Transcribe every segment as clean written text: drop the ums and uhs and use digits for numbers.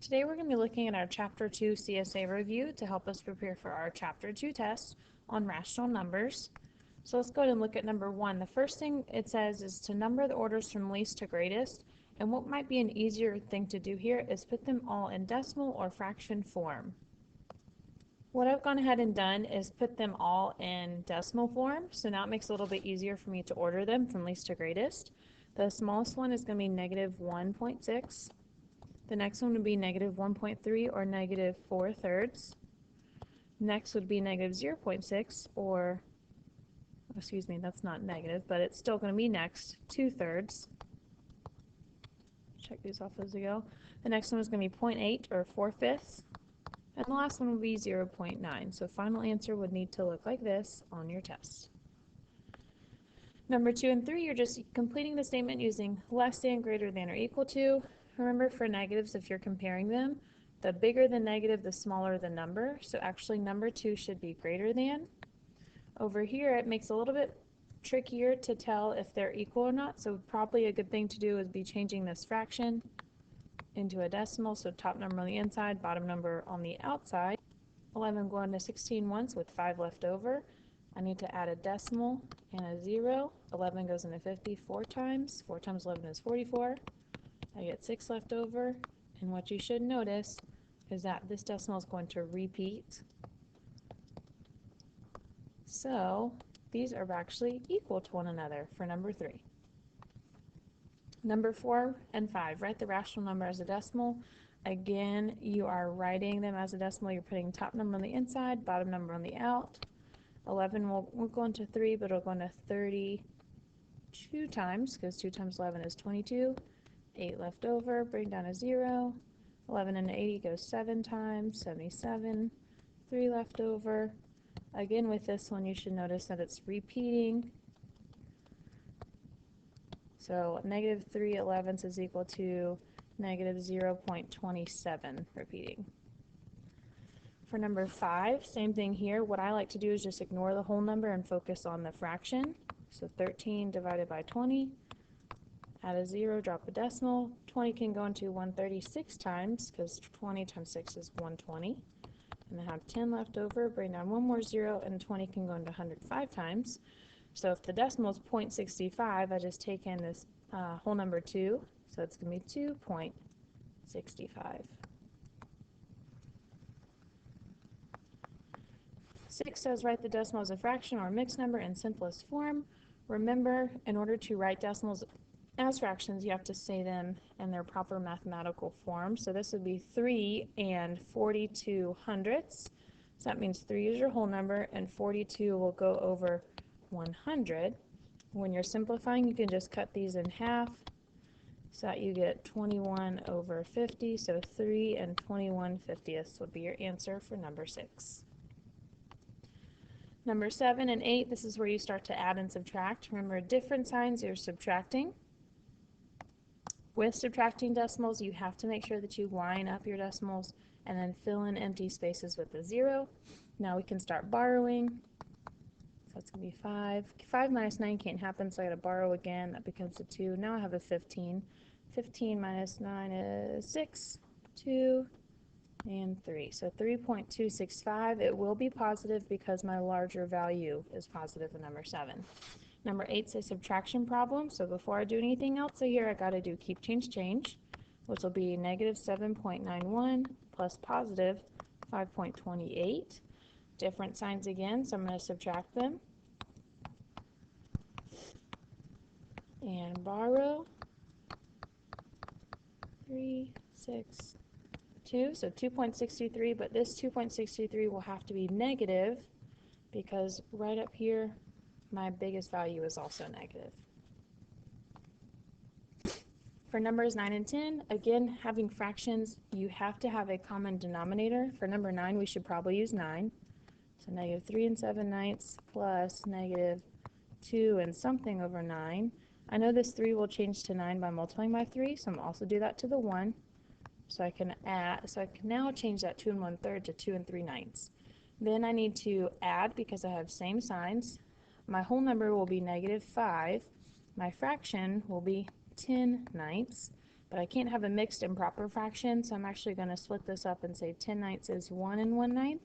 Today we're going to be looking at our Chapter 2 CSA review to help us prepare for our Chapter 2 test on rational numbers. So let's go ahead and look at number 1. The first thing it says is to number the orders from least to greatest, and what might be an easier thing to do here is put them all in decimal or fraction form. What I've gone ahead and done is put them all in decimal form, so now it makes it a little bit easier for me to order them from least to greatest. The smallest one is going to be negative 1.6. The next one would be negative 1.3 or negative 4/3. Next would be negative 0.6 or, excuse me, that's not negative, but it's still going to be next, 2/3. Check these off as we go. The next one is going to be 0.8 or 4/5. And the last one will be 0.9. So final answer would need to look like this on your test. Number 2 and 3, you're just completing the statement using less than, greater than, or equal to. Remember, for negatives, if you're comparing them, the bigger the negative, the smaller the number. So actually number 2 should be greater than. Over here, it makes it a little bit trickier to tell if they're equal or not. So probably a good thing to do is be changing this fraction into a decimal. So top number on the inside, bottom number on the outside. 11 going to 16 once with 5 left over. I need to add a decimal and a 0. 11 goes into 50 4 times. 4 times 11 is 44. I get 6 left over, and what you should notice is that this decimal is going to repeat. So these are actually equal to one another for number 3. Number 4 and 5, write the rational number as a decimal. Again, you are writing them as a decimal. You're putting top number on the inside, bottom number on the out. 11 will go into 3, but it'll go into 32 times, because 2 times 11 is 22. 8 left over, bring down a 0. 11 into 80 goes 7 times, 77. 3 left over. Again, with this one, you should notice that it's repeating. So negative 3/11 is equal to negative 0.27 repeating. For number 5, same thing here. What I like to do is just ignore the whole number and focus on the fraction. So 13 divided by 20. Add a 0, drop a decimal. 20 can go into 136 times, because 20 times 6 is 120. And I have 10 left over, bring down one more 0, and 20 can go into 105 times. So if the decimal is 0.65, I just take in this whole number 2, so it's going to be 2.65. 6 says write the decimal as a fraction or a mixed number in simplest form. Remember, in order to write decimals as fractions, you have to say them in their proper mathematical form. So this would be 3 and 42 hundredths. So that means 3 is your whole number and 42 will go over 100. When you're simplifying, you can just cut these in half so that you get 21 over 50. So 3 and 21/50ths would be your answer for number 6. Number 7 and 8, this is where you start to add and subtract. Remember, different signs you're subtracting. With subtracting decimals, you have to make sure that you line up your decimals and then fill in empty spaces with a 0. Now we can start borrowing. So that's going to be 5. 5 minus 9 can't happen, so I got to borrow again. That becomes a 2. Now I have a 15. 15 minus 9 is 6, 2, and 3. So 3.265. It will be positive because my larger value is positive in number 7. Number 8 is a subtraction problem, so before I do anything else here, I got to do keep change change, which will be negative 7.91 plus positive 5.28. Different signs again, so I'm going to subtract them. And borrow 3, 6, 2, so 2.63, but this 2.63 will have to be negative because right up here my biggest value is also negative. For numbers 9 and 10, again, having fractions, you have to have a common denominator. For number 9, we should probably use 9. So negative 3 and 7/9 plus negative 2 and something over 9. I know this 3 will change to 9 by multiplying by 3, so I'm going to also do that to the 1. So I can now change that 2 1/3 to 2 3/9. Then I need to add because I have same signs. My whole number will be negative 5. My fraction will be 10/9. but I can't have a mixed improper fraction, so I'm actually going to split this up and say 10/9 is 1 1/9.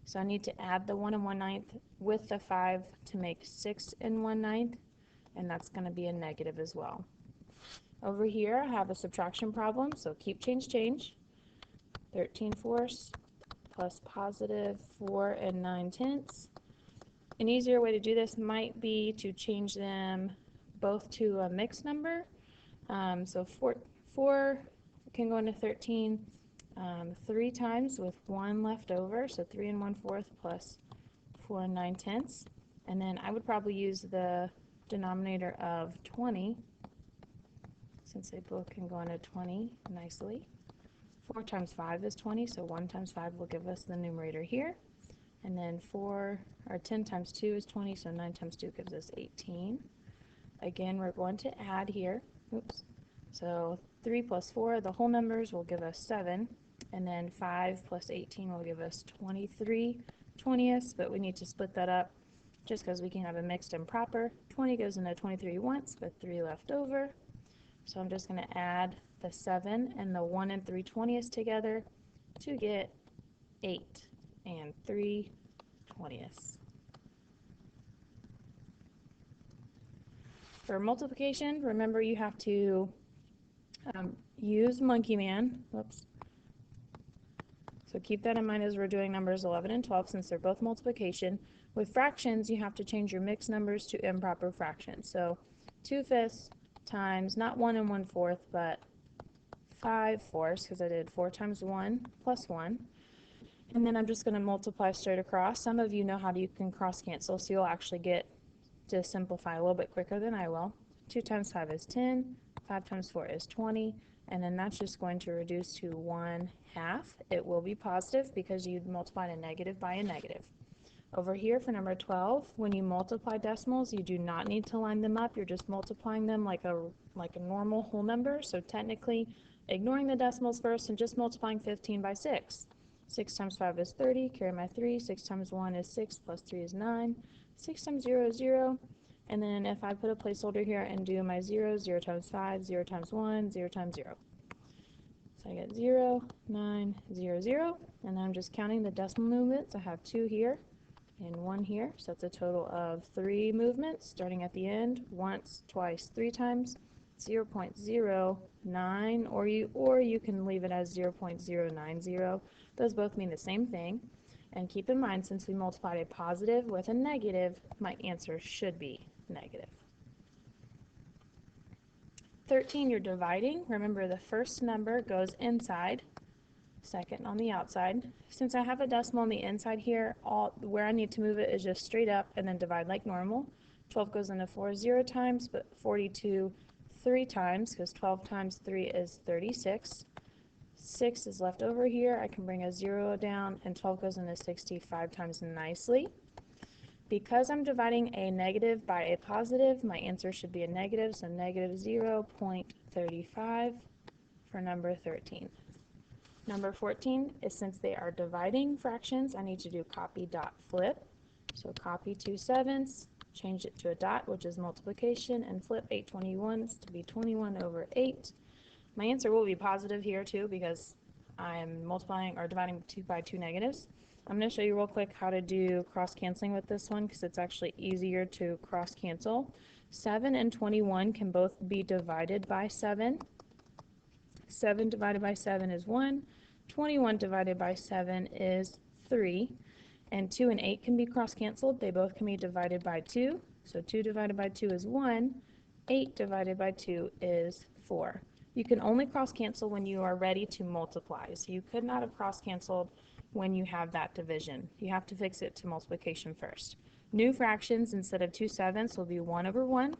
So I need to add the 1 1/9 with the 5 to make 6 1/9, and that's going to be a negative as well. Over here I have a subtraction problem, so keep, change, change. 13/4 plus positive 4 9/10. An easier way to do this might be to change them both to a mixed number. So 4 can go into 13 3 times with 1 left over, so 3 1/4 plus 4 9/10. And then I would probably use the denominator of 20, since they both can go into 20 nicely. 4 times 5 is 20, so 1 times 5 will give us the numerator here. And then 10 times 2 is 20, so 9 times 2 gives us 18. Again, we're going to add here. Oops. So 3 plus 4, the whole numbers will give us 7. And then 5 plus 18 will give us 23/20, but we need to split that up just because we can have a mixed improper. 20 goes into 23 once, but 3 left over. So I'm just going to add the 7 and the 1 3/20 together to get 8 3/20. For multiplication, remember you have to use Monkey Man. Whoops. So keep that in mind as we're doing numbers 11 and 12, since they're both multiplication. With fractions, you have to change your mixed numbers to improper fractions. So 2/5 times, not 1 1/4, but 5/4, because I did 4 times 1 plus 1. And then I'm just going to multiply straight across. Some of you know how you can cross cancel, so you'll actually get to simplify a little bit quicker than I will. 2 times 5 is 10, 5 times 4 is 20, and then that's just going to reduce to 1/2. It will be positive because you multiplied a negative by a negative. Over here for number 12, when you multiply decimals, you do not need to line them up. You're just multiplying them like a normal whole number. So technically, ignoring the decimals first and just multiplying 15 by 6. 6 times 5 is 30, carry my 3, 6 times 1 is 6, plus 3 is 9, 6 times 0 is 0, and then if I put a placeholder here and do my 0, 0 times 5, 0 times 1, 0 times 0. So I get 0, 9, 0, 0, and then I'm just counting the decimal movements. I have 2 here and 1 here, so it's a total of 3 movements, starting at the end, once, twice, 3 times, 0.09, or you can leave it as 0.090. Those both mean the same thing. And keep in mind, since we multiplied a positive with a negative, my answer should be negative. 13, you're dividing. Remember, the first number goes inside, second on the outside. Since I have a decimal on the inside here, where I need to move it is just straight up and then divide like normal. 12 goes into 4 0 times, but 42 3 times, because 12 times 3 is 36. 6 is left over here. I can bring a 0 down, and 12 goes into 65 times nicely. Because I'm dividing a negative by a positive, my answer should be a negative, so negative 0.35 for number 13. Number 14 is, since they are dividing fractions, I need to do copy dot flip. So copy 2/7, change it to a dot, which is multiplication, and flip 8/21 to be 21 over 8. My answer will be positive here too, because I'm multiplying or dividing by 2 negatives. I'm going to show you real quick how to do cross canceling with this one, because it's actually easier to cross cancel. 7 and 21 can both be divided by 7. 7 divided by 7 is 1. 21 divided by 7 is 3. And 2 and 8 can be cross canceled. They both can be divided by 2. So 2 divided by 2 is 1. 8 divided by 2 is 4. You can only cross cancel when you are ready to multiply. So you could not have cross canceled when you have that division. You have to fix it to multiplication first. New fractions, instead of 2/7 will be 1 over 1.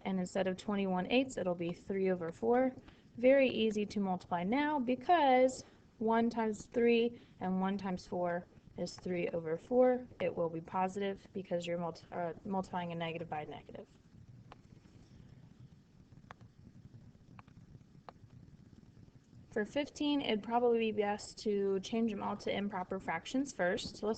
And instead of 21/8 it'll be 3 over 4. Very easy to multiply now, because 1 times 3 and 1 times 4 is 3 over 4. It will be positive because you're multiplying a negative by a negative. For 15, it'd probably be best to change them all to improper fractions first. So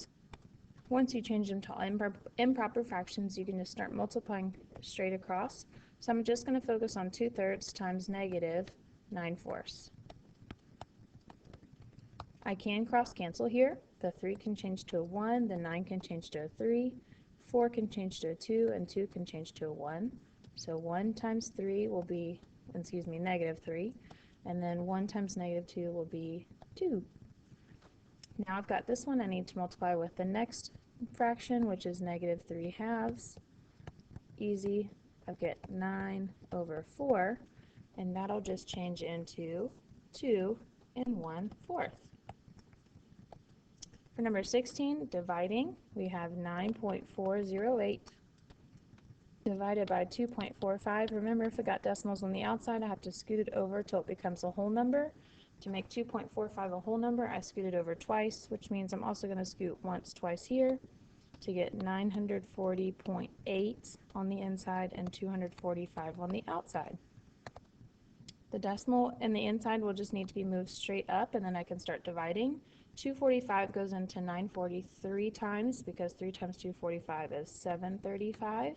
once you change them to improper fractions, you can just start multiplying straight across. So I'm just going to focus on 2/3 times negative 9/4. I can cross cancel here. The 3 can change to a 1, the 9 can change to a 3, 4 can change to a 2, and 2 can change to a 1. So 1 times 3 will be, -3, and then 1 times -2 will be 2. Now I've got this one I need to multiply with the next fraction, which is -3/2. Easy. I'll get 9/4, and that'll just change into 2 and 1/4. For number 16, dividing, we have 9.408 divided by 2.45. Remember, if it got decimals on the outside, I have to scoot it over till it becomes a whole number. To make 2.45 a whole number, I scoot it over twice, which means I'm also going to scoot once, twice here to get 940.8 on the inside and 245 on the outside. The decimal in the inside will just need to be moved straight up, and then I can start dividing. 245 goes into 940 3 times, because 3 times 245 is 735.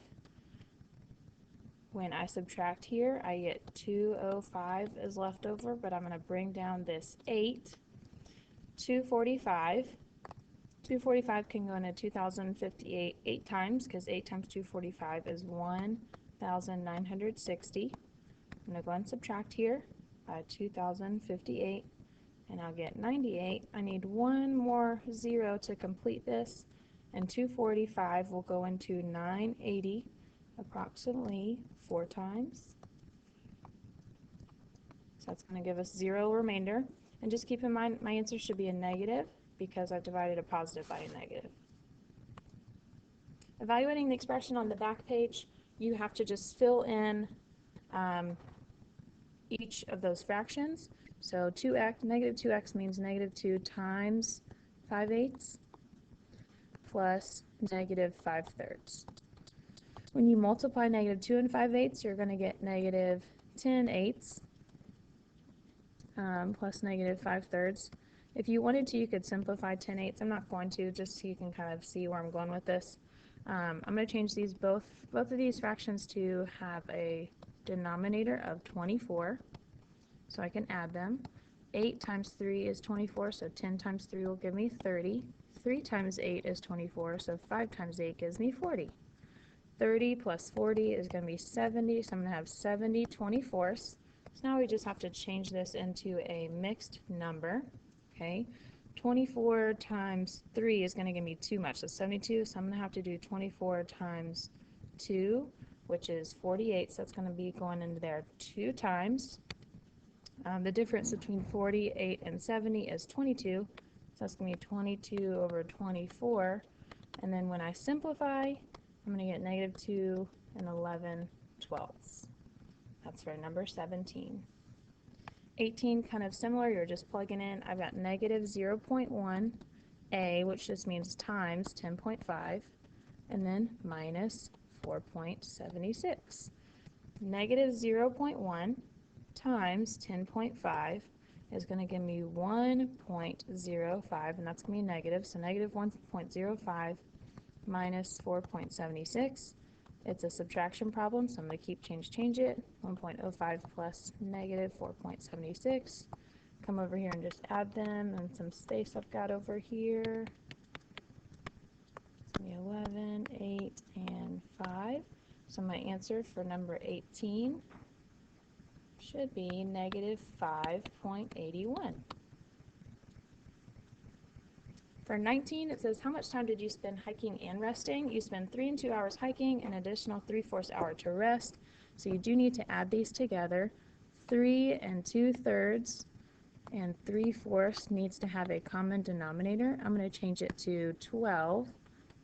When I subtract here, I get 205 is left over, but I'm going to bring down this 8. 245 can go into 2058 8 times, because 8 times 245 is 1960. I'm going to go ahead and subtract here by 2058, and I'll get 98. I need one more 0 to complete this, and 245 will go into 980 approximately 4 times. So that's going to give us 0 remainder. And just keep in mind, my answer should be a negative because I've divided a positive by a negative. Evaluating the expression on the back page, you have to just fill in each of those fractions. So -2x means -2 times 5/8 plus -5/3. When you multiply -2 and 5/8, you're going to get -10/8 plus -5/3. If you wanted to, you could simplify 10/8. I'm not going to, just so you can kind of see where I'm going with this. I'm going to change these both of these fractions to have a denominator of 24, so I can add them. 8 times 3 is 24, so 10 times 3 will give me 30. 3 times 8 is 24, so 5 times 8 gives me 40. 30 plus 40 is going to be 70, so I'm going to have 70 24ths. So now we just have to change this into a mixed number. Okay, 24 times 3 is going to give me too much, so 72, so I'm going to have to do 24 times 2, which is 48, so that's going to be going into there 2 times. The difference between 48 and 70 is 22, so that's going to be 22 over 24, and then when I simplify, I'm going to get -2 and 11/12. That's for number 17. 18, kind of similar, you're just plugging in. I've got -0.1a, which just means times 10.5, and then minus 4.76. -0.1 times 10.5 is going to give me 1.05, and that's going to be negative, so -1.05 minus 4.76. It's a subtraction problem, so I'm going to keep change it. 1.05 plus -4.76. Come over here and just add them, and some space I've got over here. It's going to be 11, 8, and 5. So my answer for number 18 should be -5.81. For 19, it says, how much time did you spend hiking and resting? You spend 3 and 2 hours hiking, an additional 3/4 hour to rest. So you do need to add these together. 3 and 2/3 and 3/4 needs to have a common denominator. I'm going to change it to 12.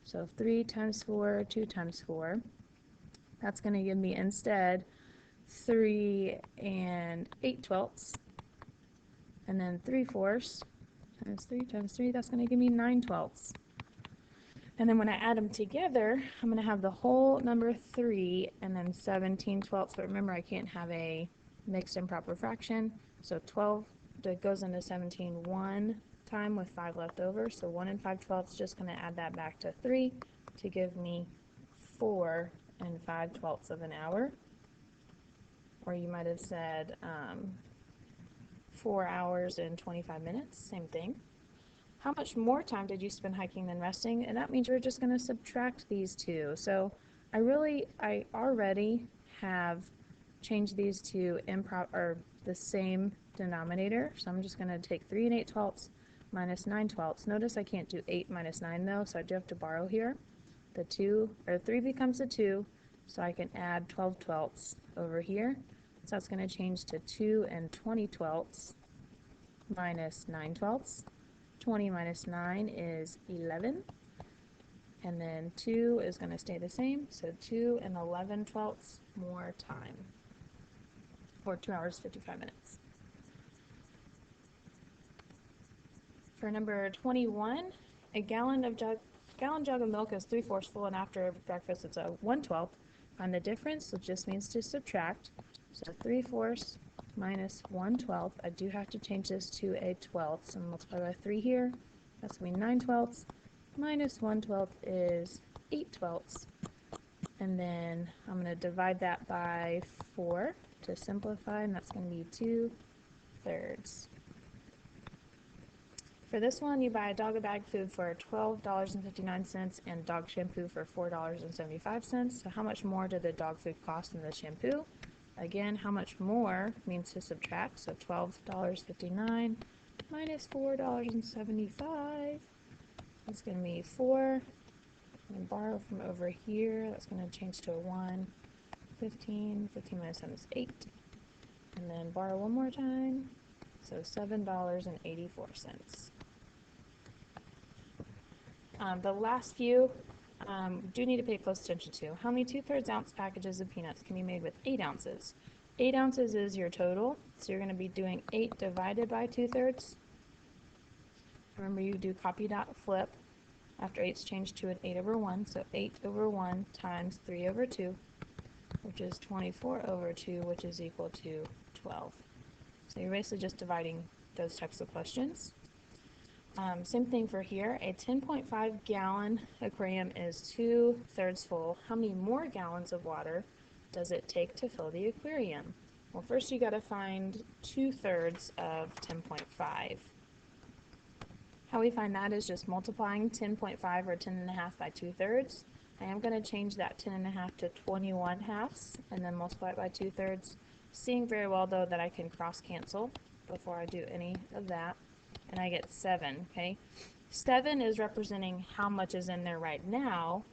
So 3 times 4, 2 times 4. That's going to give me instead 3 and 8/12. And then 3/4 times 3 times 3, that's going to give me 9/12. And then when I add them together, I'm going to have the whole number 3 and then 17/12. But remember, I can't have a mixed improper fraction. So 12 that goes into 17 one time with 5 left over. So 1 and 5/12 is just going to add that back to 3 to give me 4 and 5/12 of an hour. Or you might have said 4 hours and 25 minutes, same thing. How much more time did you spend hiking than resting? And that means we're just going to subtract these two. So I already have changed these to the same denominator. So I'm just going to take 3 and 8/12 minus 9/12. Notice I can't do 8 minus 9 though, so I do have to borrow here. The 3 becomes a 2, so I can add 12/12 over here. So that's going to change to 2 and 20/12 minus 9/12. 20 minus 9 is 11. And then 2 is going to stay the same, so 2 and 11/12 more time, or 2 hours 55 minutes. For number 21, a gallon jug of milk is 3/4 full, and after breakfast it's a 1/12. Find the difference, which just means to subtract. So 3/4 minus 1/12. I do have to change this to a 12th, so multiply by 3 here. That's going to be 9/12. Minus 1/12 is 8/12. And then I'm going to divide that by 4 to simplify, and that's going to be 2/3. For this one, you buy a dog a bag food for $12.59 and dog shampoo for $4.75. So how much more did the dog food cost than the shampoo? Again, how much more means to subtract, so $12.59 minus $4.75. That's going to be 4. And borrow from over here. That's going to change to a 1. 15 minus 7 is 8. And then borrow one more time. So $7.84. The last few do need to pay close attention to. How many 2/3 ounce packages of peanuts can be made with 8 ounces? 8 ounces is your total, so you're going to be doing 8 divided by 2/3. Remember, you do copy dot flip after 8's changed to an 8/1, so 8/1 times 3/2, which is 24/2, which is equal to 12. So you're basically just dividing those types of questions. Same thing for here. A 10.5 gallon aquarium is 2/3 full. How many more gallons of water does it take to fill the aquarium? Well, first you got to find 2/3 of 10.5. How we find that is just multiplying 10.5 or 10.5 by 2/3. I am going to change that 10.5 to 21/2 and then multiply it by 2/3. Seeing very well though that I can cross cancel before I do any of that. And I get 7, okay? 7 is representing how much is in there right now,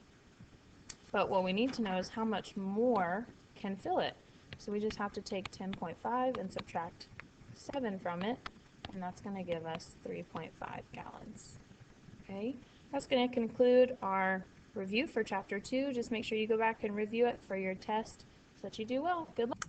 but what we need to know is how much more can fill it. So we just have to take 10.5 and subtract 7 from it, and that's going to give us 3.5 gallons. Okay? That's going to conclude our review for Chapter 2. Just make sure you go back and review it for your test so that you do well. Good luck.